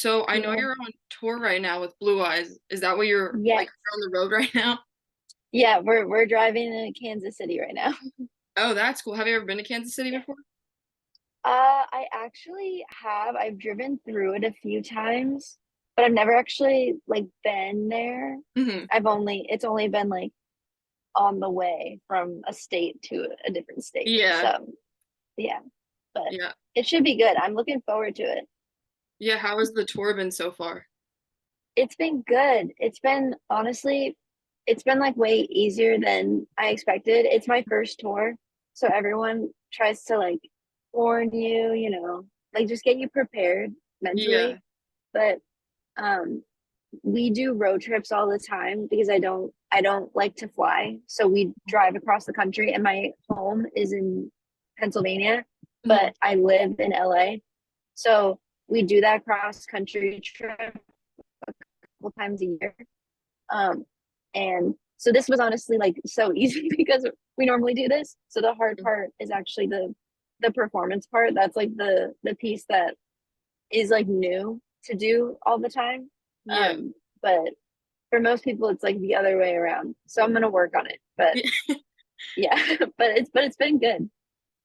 So I know Yeah. you're on tour right now with Blue Eyes. Is that what you're like Yes. on the road right now? Yeah, we're driving to Kansas City right now. Oh, that's cool. Have you ever been to Kansas City Yeah. before? I actually have. I've driven through it a few times, but I've never actually like been there. Hmm. It's only been like on the way from a state to a different state. Yeah. So, yeah, but Yeah. it should be good. I'm looking forward to it. Yeah. How has the tour been so far? It's been good. It's been honestly, it's been like way easier than I expected. It's my first tour, so everyone tries to like warn you, like just get you prepared Yeah. mentally. But um we do road trips all the time because I don't like to fly. So we drive across the country and my home is in Pennsylvania, Hmm. but I live in LA. So we do that cross country trip couple times a year. Um, and so this was honestly like so easy because we normally do this. So the hard part is actually the performance part. That's like the piece that is like new to do all the time. Yeah. But for most people, it's like the other way around. So I'm gonna work on it. But yeah, but it's been good.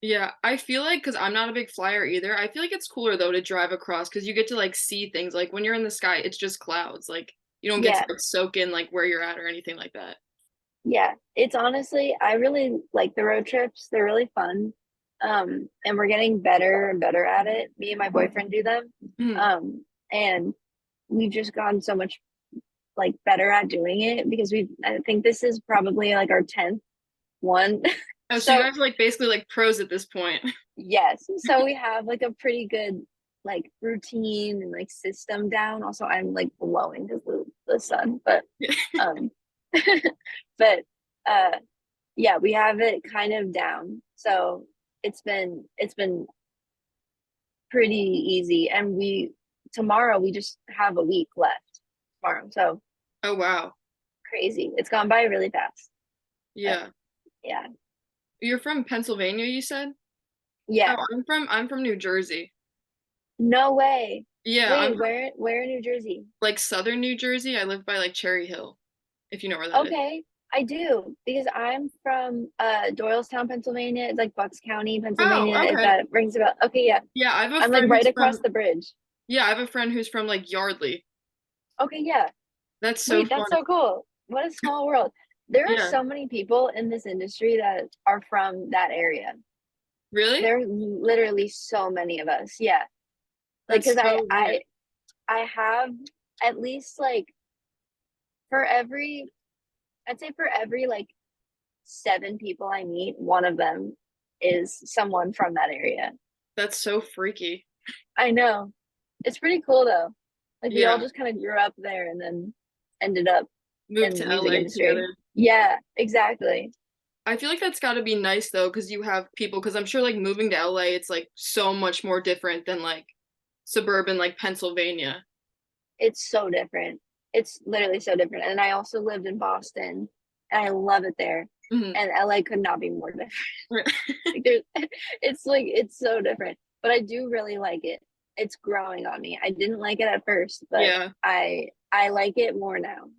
Yeah. I feel like because I'm not a big flyer either, I feel like it's cooler though to drive across because you get to like see things. Like when you're in the sky, it's just clouds. Like you don't get to Yeah, like soak in like where you're at or anything like that. yeah. It's honestly, I really like the road trips. They're really fun. And we're getting better and better at it. Me and my boyfriend do them. Mhm. And we've just gotten so much like better at doing it because I think this is probably like our 10th one. Oh, so you So guys are like basically like pros at this point. yes, so we have like a pretty good like routine and like system down. Also, I'm like blowing because the sun, but um, but uh, yeah, we have it kind of down. So it's been pretty easy, and we tomorrow we just have a week left tomorrow. So Oh wow. crazy. It's gone by really fast. But Yeah. yeah. You're from Pennsylvania, you said? Oh, Yeah. I'm from New Jersey. No way. Yeah, I'm Wait, from where in New Jersey? like southern New Jersey. I live by like Cherry Hill, if you know where that is. Okay. I do because I'm from Doylestown, Pennsylvania. It's like Bucks County, Pennsylvania, Oh, if okay. that rings about. Okay, yeah. Yeah, I have a I'm like friend right who's across from the bridge. yeah, I have a friend who's from like Yardley. Okay, yeah. That's so Wait, that's funny. so cool. What a small world. There are Yeah. so many people in this industry that are from that area. Really? There are literally so many of us. Yeah. Like, That's because so weird. I have at least like for every, I'd say for every like seven people I meet, one of them is someone from that area. That's so freaky. I know. It's pretty cool though. Like we all Yeah. just kind of grew up there and then ended up in Moved the to music LA industry. together. Yeah, exactly. I feel like that's got to be nice though, because you have people, because I'm sure like moving to LA, it's like so much more different than like suburban like Pennsylvania. It's so different. It's literally so different. And I also lived in Boston and I love it there. Hmm. And LA could not be more different. Like there's it's so different. But I do really like it. It's growing on me. I didn't like it at first, but Yeah. I like it more now.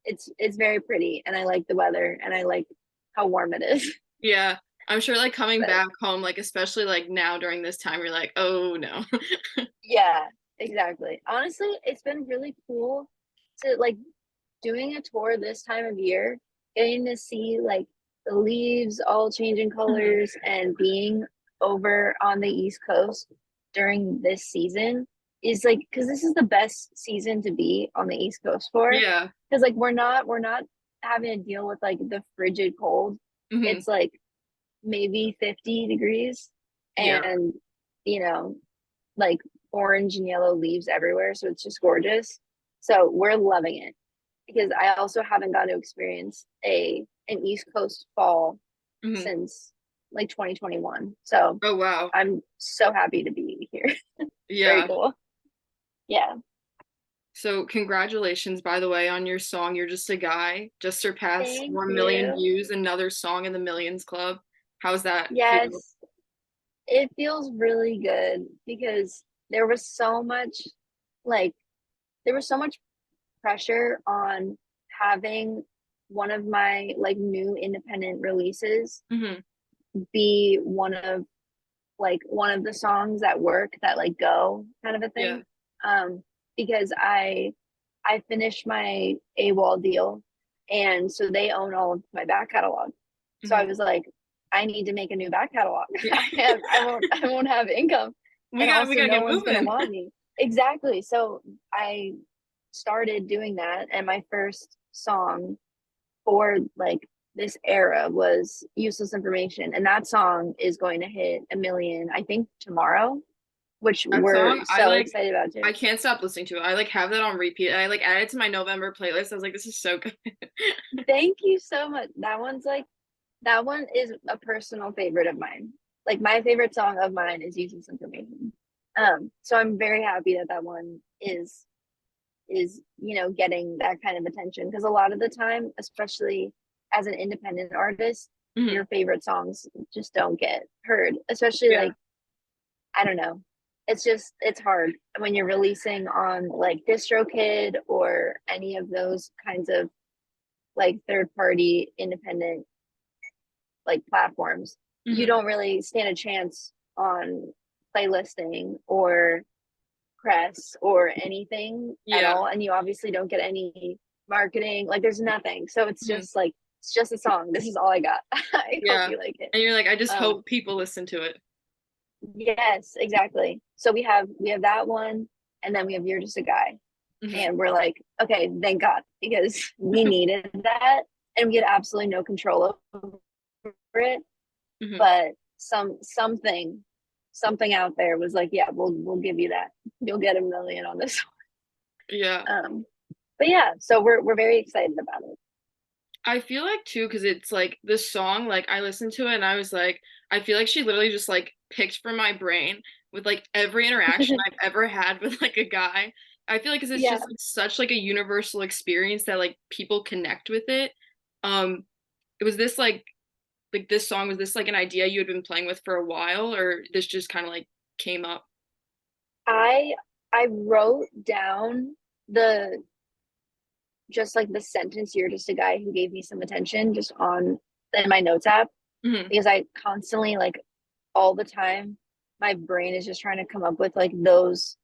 It's very pretty and I like the weather and I like how warm it is. Yeah. I'm sure like coming But back home, like especially like now during this time, you're like, oh no. yeah, exactly. Honestly, it's been really cool to like doing a tour this time of year, getting to see like the leaves all changing Mhm. colors and being over on the East Coast during this season is like because this is the best season to be on the East Coast for Yeah. because like we're not having to deal with like the frigid cold. Hmm. It's like maybe 50 degrees Yeah. and you know like orange and yellow leaves everywhere so it's just gorgeous. So we're loving it because I also haven't got to experience a an East Coast fall Hmm. since like 2021. So Oh wow. I'm so happy to be here. It's very Yeah. cool. Yeah. So congratulations, by the way, on your song "You're Just a Guy." Just surpassed Thank 1 million you. views. Another song in the Millions Club. How's that feel? Yes, it feels really good because there was so much. like there was so much pressure on having one of my like new independent releases Hmm. be one of the songs at work that like go kind of a Yeah. thing. Um, because I finished my AWOL deal, and so they own all of my back catalog. So I Hmm. was like, I need to make a new back catalog. Yeah. I won't have income, and We also gotta no get one's gonna moving. want me. Exactly. So I started doing that, and my first song for like this era was Useless Information, and that song is going to hit a million, I think, tomorrow, which That we're song, so excited about too. I can't stop listening to it. I like have that on repeat. I like added it to my November playlist. I was like, this is so good. Thank you so much. That one is a personal favorite of mine. Like my favorite song of mine is Useless Information. So I'm very happy that that one is getting that kind of attention, because a lot of the time, especially as an independent artist, Hmm. your favorite songs just don't get heard, especially Yeah. like, I don't know, it's hard when you're releasing on like DistroKid or any of those kinds of like third party independent like platforms. You Hmm. don't really stand a chance on playlisting or press or anything at Yeah. all, and you obviously don't get any marketing, like there's nothing, so it's Hmm. just like it's just a song. This is all I got. I hope Yeah. you like it. And you're like, I just um hope people listen to it. yes, exactly. So we have that one, and then we have You're Just a Guy, Hmm. and we're like, okay, thank God, because we needed that, and we had absolutely no control over it. Hmm. But something out there was like, yeah, we'll give you that. You'll get a million on this. Yeah. But yeah, so we're very excited about it. I feel like too, because it's like this song, like I listened to it and I was like, I feel like she literally just like picked from my brain with like every interaction I've ever had with like a guy. I feel like because it's Yeah, just like, such like a universal experience that like people connect with it. Um, it was this like this song, was this like an idea you had been playing with for a while, or this just kind of like came up? I I wrote down the just like the sentence, "You're just a guy who gave me some attention," just on in my notes app, Hmm. because I constantly, like, all the time, my brain is just trying to come up with like those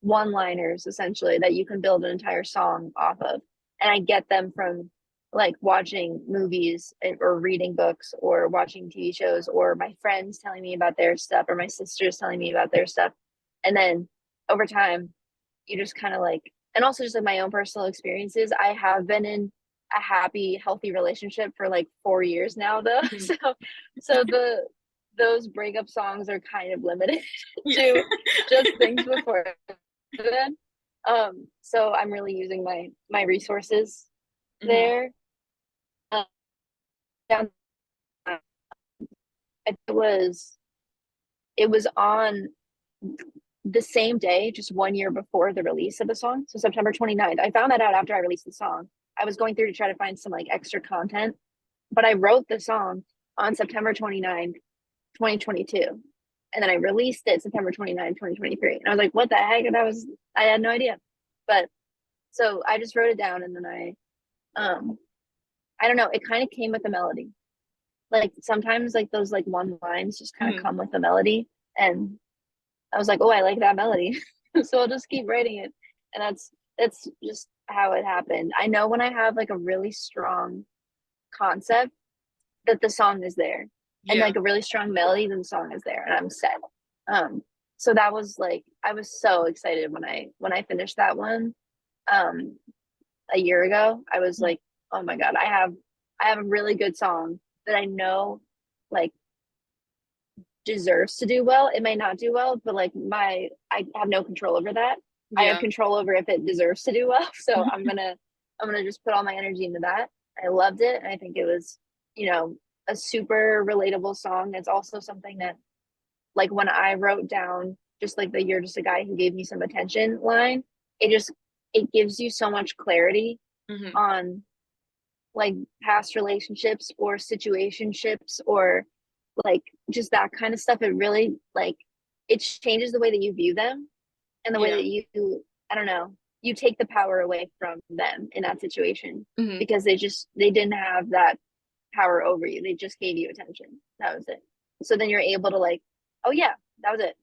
one liners essentially that you can build an entire song off of. And I get them from like watching movies or reading books or watching TV shows, or my friends telling me about their stuff, or my sisters telling me about their stuff. And then over time, you just kind of like, and also just like my own personal experiences. I have been in a happy, healthy relationship for like 4 years now, though. Hmm. So those breakup songs are kind of limited Yeah. to just things before then. So I'm really using my resources Hmm. there. Um, it was on the same day, just 1 year before the release of the song. So September 29th. I found that out after I released the song. I was going through to try to find some like extra content, but I wrote the song on September 29th, 2022. And then I released it September 29th, 2023. And I was like, what the heck? And I had no idea. But so I just wrote it down, and then I don't know, it kind of came with the melody. Like sometimes like those like one lines just kind of Hmm. come with the melody. And I was like, oh, I like that melody. So I'll just keep writing it. And that's just how it happened. I know when I have like a really strong concept, that the song is there. And Yeah. like a really strong melody, then the song is there and I'm set. Um so that was like, I was so excited when I finished that one um a year ago. I was like, oh my God, I have a really good song that I know like deserves to do well. It may not do well, but like I have no control over that. I have Yeah. control over if it deserves to do well. So I'm gonna just put all my energy into that. I loved it, and I think it was, a super relatable song. It's also something that, like, when I wrote down just like the "You're just a guy who gave me some attention" line, it just it gives you so much clarity Hmm. on like past relationships or situationships, or like just that kind of stuff. It really like it changes the way that you view them, and the way Yeah. that you I don't know, you take the power away from them in that situation Hmm. because they didn't have that power over you. They just gave you attention. That was it. So then you're able to like, oh yeah, that was it.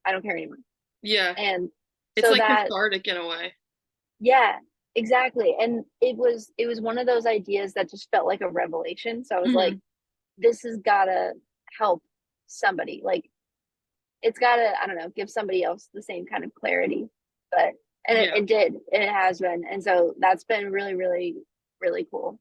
I don't care anymore. Yeah. And It's so like that, cathartic in a way. yeah, exactly. And it was one of those ideas that just felt like a revelation. So I was like, Hmm. this has gotta help somebody. Like it's gotta, I don't know, give somebody else the same kind of clarity. But and Yeah. it did, and it has been. And so that's been really, really, really cool.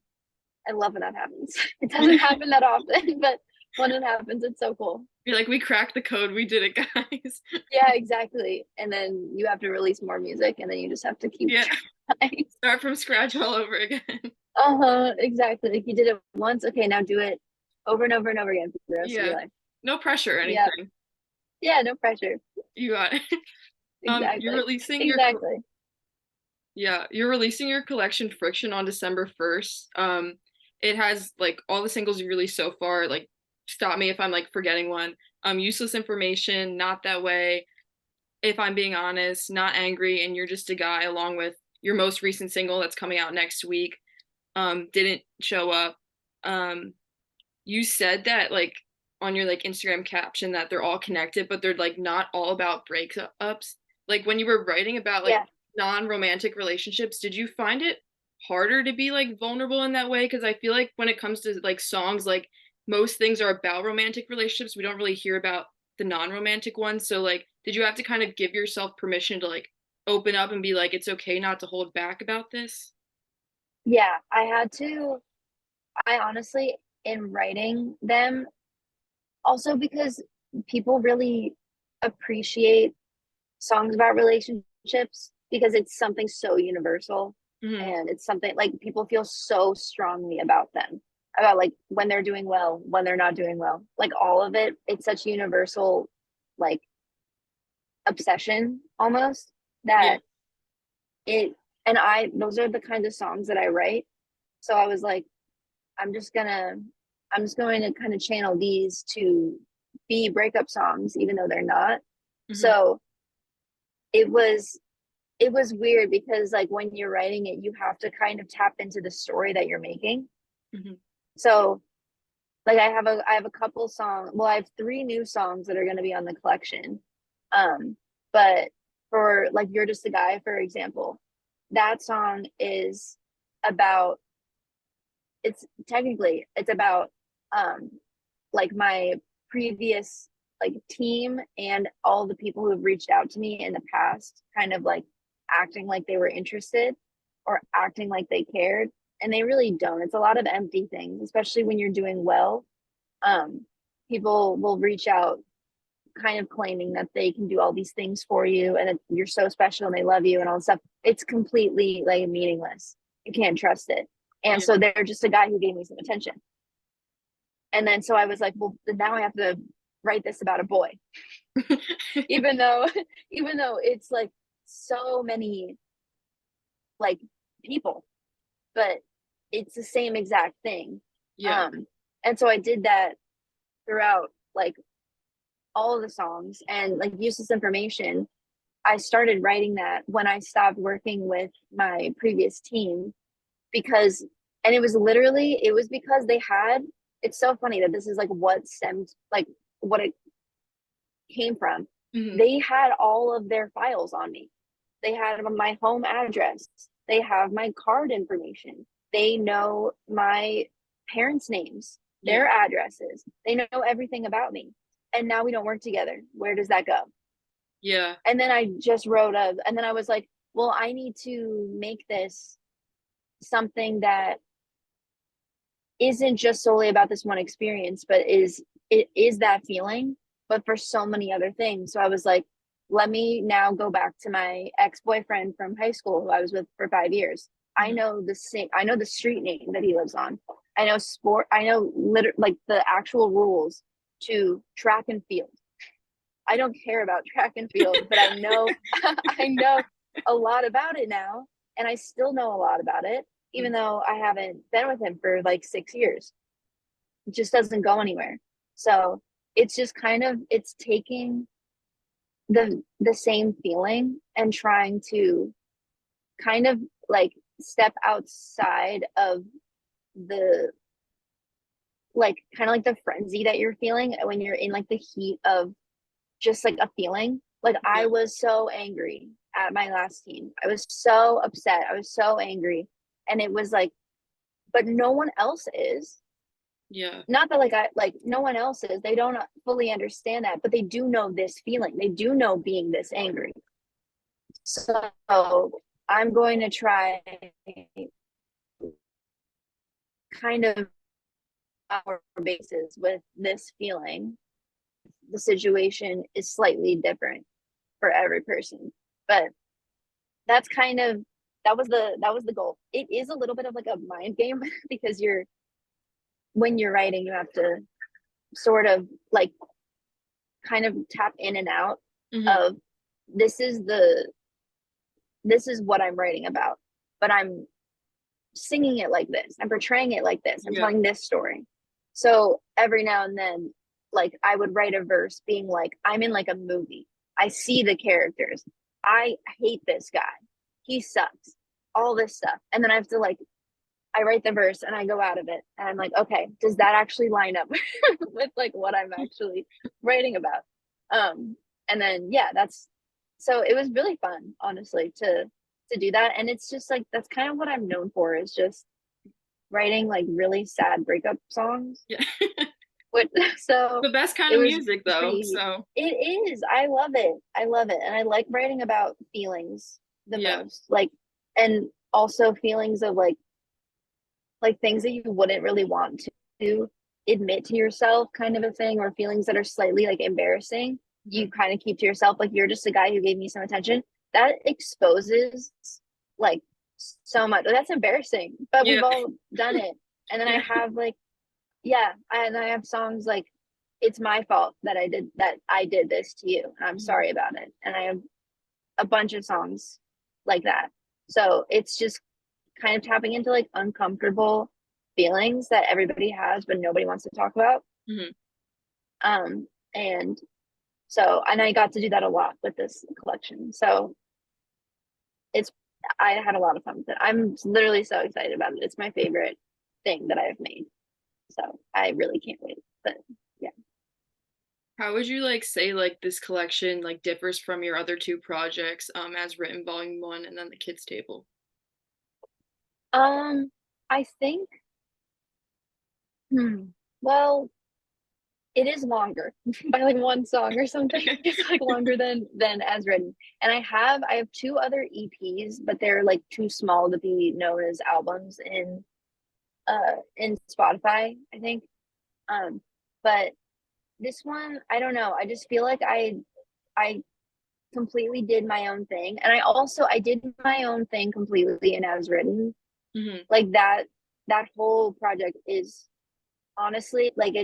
I love when that happens. It doesn't happen that often, but when it happens, it's so cool. You're like, we cracked the code. We did it, guys. Yeah, exactly. And then you have to release more music, and then you just have to keep Yeah. trying. Start from scratch all over again. Uh-huh, exactly. Like you did it once, okay, now do it over and over and over again for the rest of your Yeah. life. No pressure or Yeah, anything. yeah, no pressure. You got it. You're Exactly, releasing your exactly. yeah, you're releasing your collection Friction on December 1st. It has like all the singles you released so far, like stop me if I'm like forgetting one. Useless information, not that way. If I'm being honest, not angry, and you're just a guy, along with your most recent single that's coming out next week. Didn't show up. Um, you said that like on your like Instagram caption that they're all connected, but they're like not all about breakups. Like when you were writing about like Yeah, non-romantic relationships, did you find it harder to be like vulnerable in that way? Because I feel like when it comes to like songs, like most things are about romantic relationships. We don't really hear about the non-romantic ones. So like, did you have to kind of give yourself permission to like open up and be like, it's okay not to hold back about this? yeah. I honestly, in writing them, also because people really appreciate songs about relationships because it's something so universal Hmm. and it's something like people feel so strongly about them, about like when they're doing well, when they're not doing well, like all of it. It's such universal, like obsession almost Yeah. that it, and I, those are the kinds of songs that I write. So I was like, I'm just gonna, I'm just going to kind of channel these to be breakup songs, even though they're not. Hmm. So it was it was weird because like when you're writing it, you have to kind of tap into the story that you're making. Hmm. So like I have a couple songs. Well, I have three new songs that are going to be on the collection. Um, but for like You're Just a Guy, for example, that song is about, it's technically it's about um like my previous like team and all the people who have reached out to me in the past kind of like acting like they were interested or acting like they cared, and they really don't. It's a lot of empty things, especially when you're doing well. um People will reach out kind of claiming that they can do all these things for you and that you're so special and they love you and all this stuff. It's completely like meaningless. You can't trust it. And Yeah. so they're just a guy who gave me some attention. And then so I was like, well, now I have to write this about a boy, even though even though it's like so many like people, but it's the same exact thing. Yeah. Um, and so I did that throughout like all of the songs and like useless information. I started writing that when I stopped working with my previous team because, and it was literally, it was because they had, it's so funny that this is like what stemmed, like what it came from. Hmm. They had all of their files on me. They had my home address. They have my card information. They know my parents' names, Yeah. their addresses. They know everything about me. And now we don't work together. Where does that go? Yeah. And then I just wrote up, and then I was like, well, I need to make this something that isn't just solely about this one experience, but it is that feeling, but for so many other things. So I was like, let me now go back to my ex-boyfriend from high school who I was with for 5 years. Hmm. I know the street name that he lives on. I know sport, I know like the actual rules to track and field. I don't care about track and field, but I know I know a lot about it now, and I still know a lot about it, even though I haven't been with him for like 6 years. It just doesn't go anywhere. So it's just kind of it's taking the same feeling and trying to kind of like step outside of the like kind of like the frenzy that you're feeling when you're in like the heat of just like a feeling. Like I Yeah. was so angry at my last team. I was so upset. I was so angry. And it was like, but no one else is. Yeah. Not that like I like no one else is. They don't fully understand that, but they do know this feeling. They do know being this angry. So I'm going to try kind of our basis with this feeling. The situation is slightly different for every person, but that's kind of that was the goal. It is a little bit of like a mind game because you're when you're writing, you have to sort of like kind of tap in and out Hmm. of this is the this is what I'm writing about, but I'm singing it like this. I'm portraying it like this. I'm Yeah. telling this story. So every now and then, like I would write a verse being like, I'm in like a movie. I see the characters. I hate this guy. He sucks. All this stuff. And then I have to like, I write the verse and I go out of it. And I'm like, okay, does that actually line up with like what I'm actually writing about? Um, and then yeah, that's so it was really fun, honestly, to do that. And it's just like that's kind of what I'm known for is just writing like really sad breakup songs. Yeah. Which so The best kind it of was music it's pretty though. easy. So It is. I love it. I love it. And I like writing about feelings the yeah. most. Like and also feelings of like things that you wouldn't really want to admit to yourself kind of a thing or feelings that are slightly like embarrassing you Hmm. kind of keep to yourself like you're just a guy who gave me some attention that exposes like so much that's embarrassing but Yeah. we've all done it and then I Yeah. have like yeah and I have songs like it's my fault that I did this to you and I'm Hmm. sorry about it and I have a bunch of songs like that so it's just kind of tapping into like uncomfortable feelings that everybody has but nobody wants to talk about Hmm. um and so and I got to do that a lot with this collection so it's I had a lot of fun with it. I'm literally so excited about it. It's my favorite thing that I've made, so I really can't wait. But yeah, How would you like say like this collection like differs from your other two projects, as written volume one and then the kids table? um I think well it is longer by like one song or something. It's like longer than as written. And I have two other EPs, but they're like too small to be known as albums in Spotify, I think. Um but this one, I don't know. I just feel like I completely did my own thing. And I did my own thing completely and as written. Hmm. Like that whole project is honestly like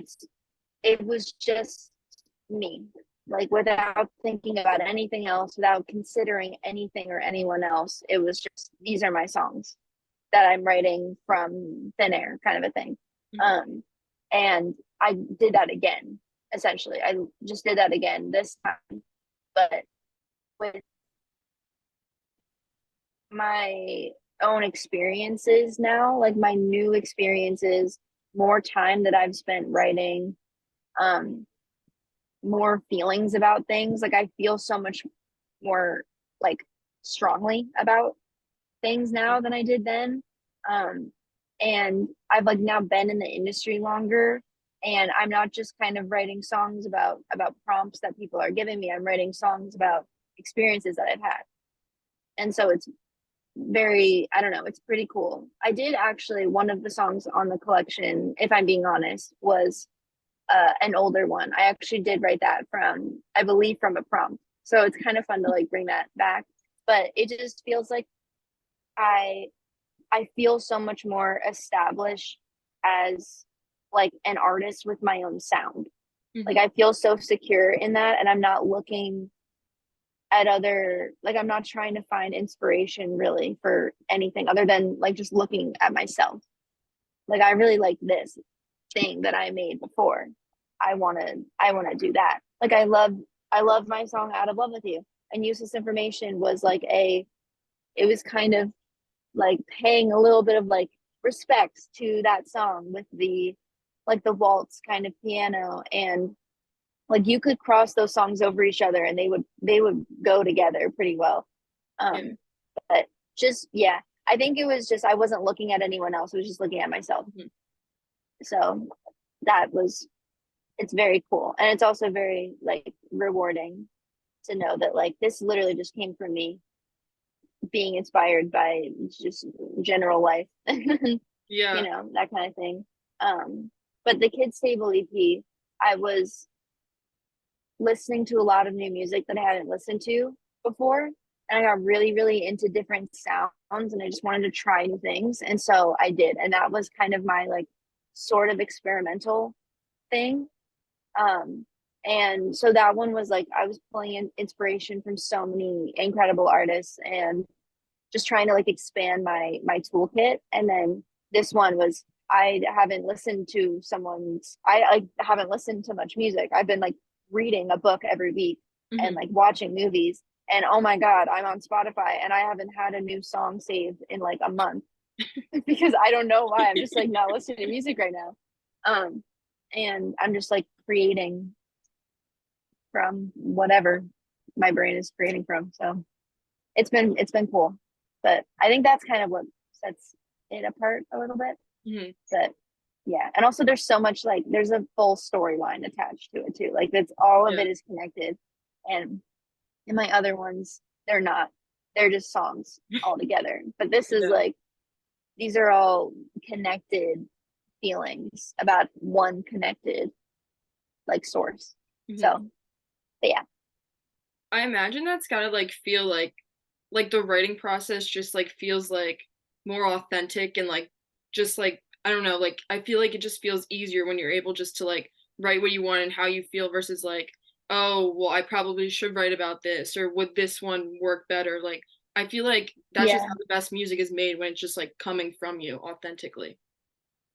it was just me, like without thinking about anything else, without considering anything or anyone else. It was just these are my songs that I'm writing from thin air, kind of a thing. Hmm. Um, and I did that again. Essentially, I just did that again this time, but with my own experiences now, like my new experiences, more time that I've spent writing, um, more feelings about things. Like I feel so much more like strongly about things now than I did then. Um, and I've like now been in the industry longer and I'm not just kind of writing songs about prompts that people are giving me. I'm writing songs about experiences that I've had. And so it's very I don't know, it's pretty cool. I did actually one of the songs on the collection, if I'm being honest, was an older one. I actually did write that from, I believe, from a prompt. So it's kind of fun to like bring that back. But it just feels like I I feel so much more established as like an artist with my own sound. Like Hmm. I feel so secure in that and I'm not looking at other like I'm not trying to find inspiration really for anything other than like just looking at myself. Like I really like this thing that I made before. I want to do that. Like I love my song Out of Love with You. And Useless Information was like a, it was kind of like paying a little bit of like respect to that song with the like the waltz kind of piano, and like you could cross those songs over each other and they would go together pretty well. Yeah. um but just yeah, I think it was just I wasn't looking at anyone else, I was just looking at myself. Mhm. So that was, it's very cool, and it's also very like rewarding to know that like this literally just came from me being inspired by just general life. You Yeah. know, that kind of thing. But the Kids Table EP, I was listening to a lot of new music that I hadn't listened to before. And I got really, really into different sounds and I just wanted to try new things. And so I did. And that was kind of my like sort of experimental thing. Um, and so that one was like I was pulling in inspiration from so many incredible artists and just trying to like expand my toolkit. And then this one was I haven't listened to someone's I haven't listened to much music. I've been like reading a book every week and Hmm. like watching movies. And oh my God, I'm on Spotify and I haven't had a new song saved in like a month because I don't know why. I'm just like not listening to music right now. Um, and I'm just like creating from whatever my brain is creating from. So it's been cool. But I think that's kind of what sets it apart a little bit. Hmm. But yeah, and also there's so much like there's a full storyline attached to it too. Like it's all of Yeah. it is connected. And in my other ones, they're not. They're just songs all together. But this is Yeah. like these are all connected feelings about one connected like source. Hmm. So but yeah. I imagine that's gotta like feel like the writing process just like feels like more authentic and like just like I don't know, like I feel like it just feels easier when you're able just to like write what you want and how you feel versus like, oh, well, I probably should write about this or would this one work better? Like I feel like that's just Yeah. how the best music is made when it's just like coming from you authentically.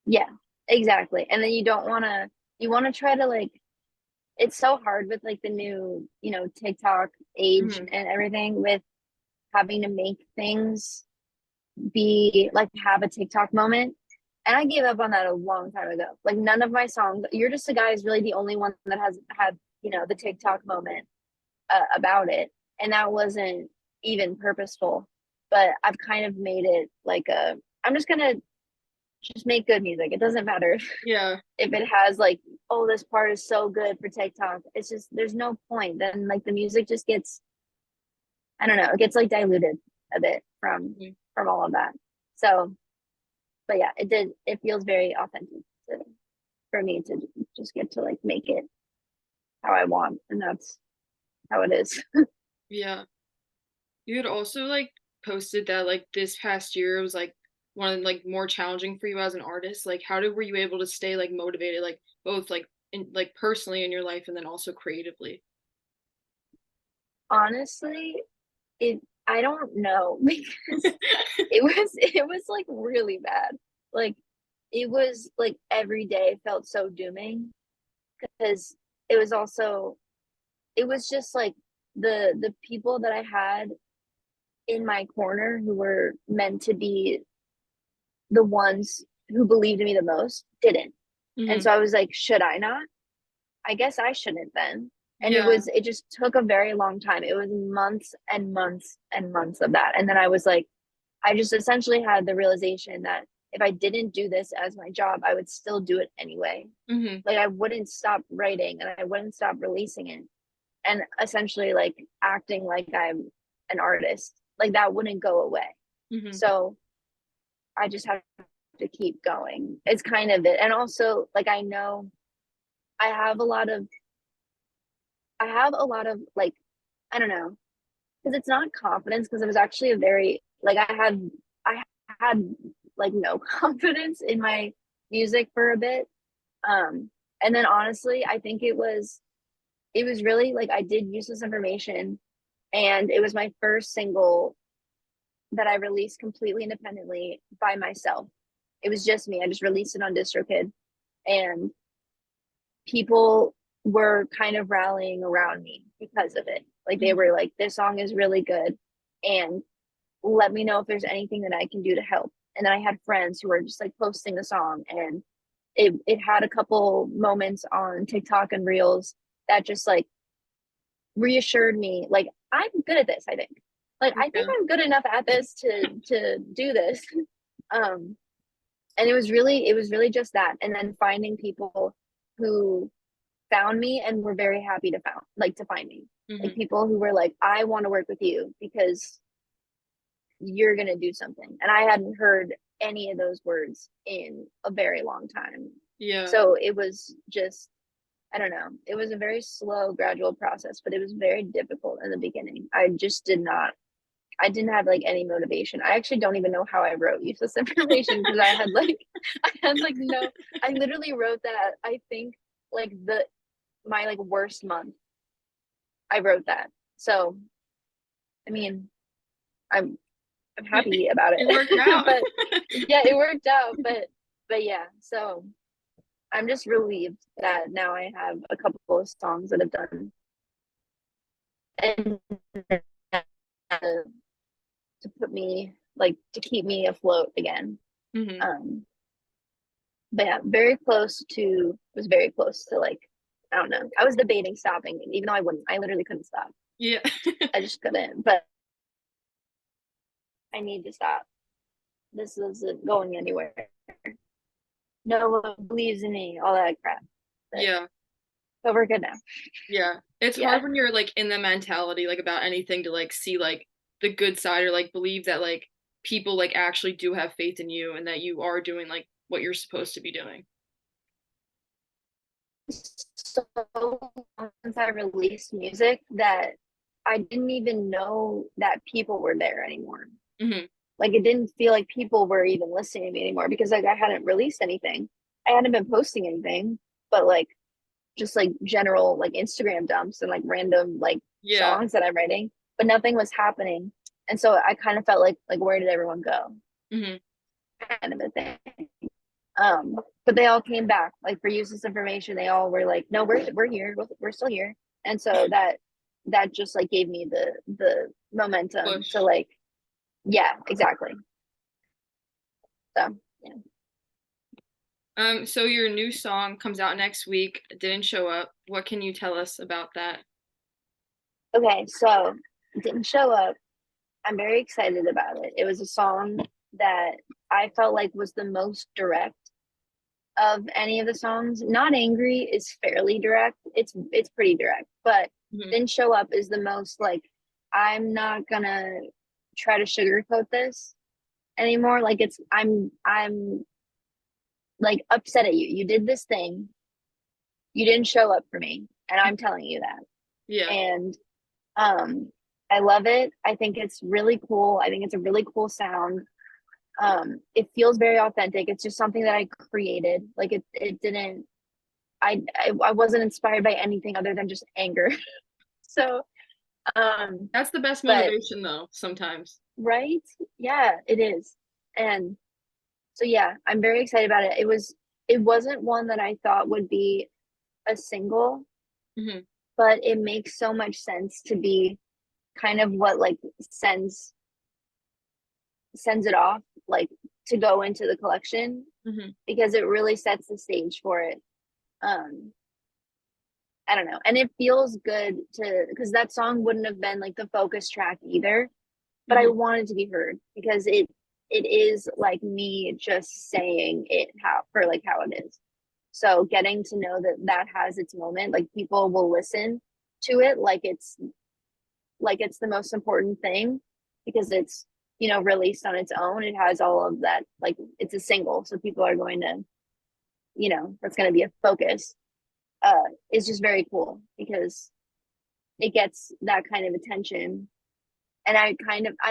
Yeah. Exactly. And then you don't wanna you wanna try to like it's so hard with like the new, you know, TikTok age Hmm. and everything with having to make things be like have a TikTok moment. And I gave up on that a long time ago. Like none of my songs, You're Just a Guy is really the only one that has had, you know, the TikTok moment about it. And that wasn't even purposeful. But I've kind of made it like a, I'm just gonna just make good music. It doesn't matter Yeah. if it has like, oh, this part is so good for TikTok. It's just there's no point. Then like the music just gets, I don't know, it gets like diluted a bit Mhm. from all of that. So, but yeah, it feels very authentic to, for me to just get to like make it how I want, and that's how it is. Yeah. You had also like posted that like this past year was like one of like more challenging for you as an artist. Like how did were you able to stay like motivated like both like in like personally in your life and then also creatively? Honestly, it I don't know because it was like really bad. Like it was like every day felt so dooming because it was also it was just like the people that I had in my corner who were meant to be the ones who believed in me the most didn't. And Hmm. so I was like, should I not? I guess I shouldn't then. And Yeah. it just took a very long time. It was months and months and months of that. And then I was like, I just essentially had the realization that if I didn't do this as my job, I would still do it anyway. Hmm. Like I wouldn't stop writing and I wouldn't stop releasing it. And essentially like acting like I'm an artist. Like that wouldn't go away. Hmm. So I just have to keep going. It's kind of it. And also like I know I have a lot of I have a lot of like I don't know, because it's not confidence because it was actually a very like I had like no confidence in my music for a bit. Um and then honestly, I think it was really like I did Useless Information, and it was my first single that I released completely independently by myself. It was just me. I just released it on DistroKid, and people were kind of rallying around me because of it. Like they Mhm. were like, this song is really good, and let me know if there's anything that I can do to help. And then I had friends who were just like posting the song, and it had a couple moments on TikTok and Reels that just like reassured me like I'm good at this, I think. Like I think Yeah. I'm good enough at this to do this. Um and it was really just that. And then finding people who found me and were very happy to find me. Like Mhm. people who were like, I want to work with you because you're gonna do something. And I hadn't heard any of those words in a very long time. Yeah. So it was just, I don't know. It was a very slow, gradual process, but it was very difficult in the beginning. I didn't have like any motivation. I actually don't even know how I wrote useless information because no, I literally wrote that, I think, like my like worst month. I wrote that. So, I mean, I'm I'm happy about It worked it. out. But yeah, it worked out. But yeah, so I'm just relieved that now I have a couple of songs that have done and to put me like to keep me afloat again. Mhm. Um, but yeah, very close to was very close to like I don't know. I was debating stopping, even though I wouldn't. I literally couldn't stop. Yeah. I just couldn't. But I need to stop. This isn't going anywhere. No one believes in me. All that crap. But, Yeah. but we're good now. Yeah. It's Yeah. hard when you're like in the mentality like about anything to like see like the good side or like believe that like people like actually do have faith in you and that you are doing like what you're supposed to be doing. So long since I released music that I didn't even know that people were there anymore. Mhm. Like it didn't feel like people were even listening to me anymore because like I hadn't released anything. I hadn't been posting anything, but like just like general like Instagram dumps and like random like Yeah. songs that I'm writing, but nothing was happening. And so I kind of felt like where did everyone go? Mhm. Kind of a thing. But they all came back. Like for useless information, they all were like, no, we're here, we're still here. And so that just like gave me the momentum to Push. like, yeah, exactly. So yeah. So your new song comes out next week. Didn't show up. What can you tell us about that? Okay, so it didn't show up. I'm very excited about it. It was a song that I felt like was the most direct of any of the songs. Not Angry is fairly direct. It's pretty direct, but Mhm. Didn't Show Up is the most like I'm not gonna try to sugarcoat this anymore. Like I'm like upset at you. You did this thing. You didn't show up for me, and I'm telling you that. Yeah. And um I love it. I think it's really cool. I think it's a really cool sound. It feels very authentic. It's just something that I created. Like it didn't I wasn't inspired by anything other than just anger. So um That's the best but motivation though, sometimes. right? Yeah, it is. And so yeah, I'm very excited about it. It wasn't one that I thought would be a single, Mhm. but it makes so much sense to be kind of what like sends it off like to go into the collection Mhm. because it really sets the stage for it. Um I don't know. And it feels good to because that song wouldn't have been like the focus track either, but I Mhm. wanted to be heard because it is like me just saying it how it is. So getting to know that that has its moment, like people will listen to it like it's the most important thing because it's released on its own. It has all of that like it's a single, so people are going to that's going to be a focus. Is just very cool because it gets that kind of attention, and I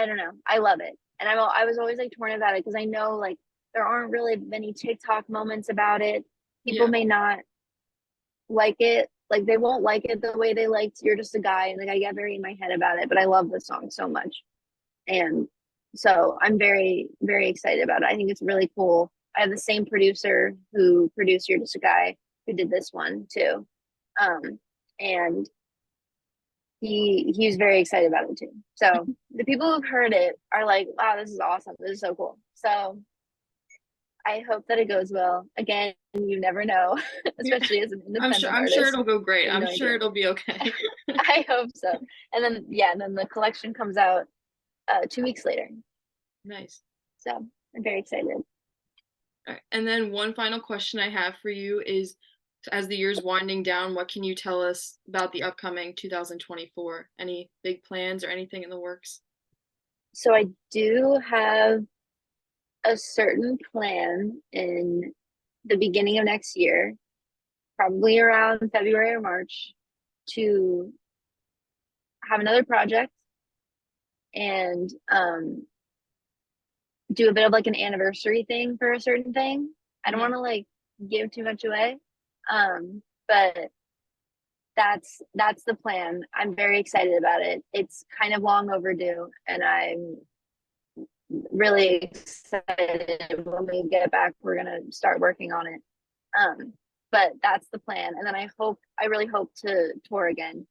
don't know, I love it. And I was always like torn about it because I know like there aren't really many TikTok moments about it. People Yeah. may not like it, like they won't like it the way they liked You're Just a Guy, and like I get very in my head about it, but I love the song so much. And so I'm very very excited about it. I think it's really cool. I have the same producer who produced You're Just a Guy who did this one too. And he was very excited about it too. So the people who've heard it are like, wow, this is awesome. This is so cool. So I hope that it goes well. Again, you never know, Yeah. especially as an independent I'm sure artist. it'll go great. I have I'm no sure idea. it'll be okay. I hope so. And then yeah, and then the collection comes out 2 weeks later. Nice. So I'm very excited. All right. And then one final question I have for you is, as the year's winding down, what can you tell us about the upcoming 2024? Any big plans or anything in the works? So I do have a certain plan in the beginning of next year, probably around February or March, to have another project and do a bit of like an anniversary thing for a certain thing. I don't Mhm. want to like give too much away, but that's the plan. I'm very excited about it. It's kind of long overdue, and I'm really excited. When we get back, we're gonna start working on it. Um, but that's the plan, and then I really hope to tour again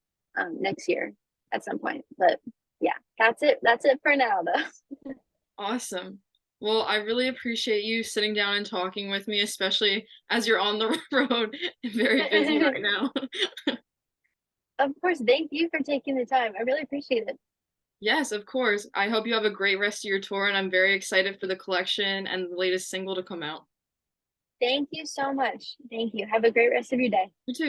next year at some point. But yeah, that's it for now, though. Awesome. Well, I really appreciate you sitting down and talking with me, especially as you're on the road and very busy right now. Of course, thank you for taking the time. I really appreciate it. Yes, of course. I hope you have a great rest of your tour, and I'm very excited for the collection and the latest single to come out. Thank you so much. Thank you. Have a great rest of your day. You too.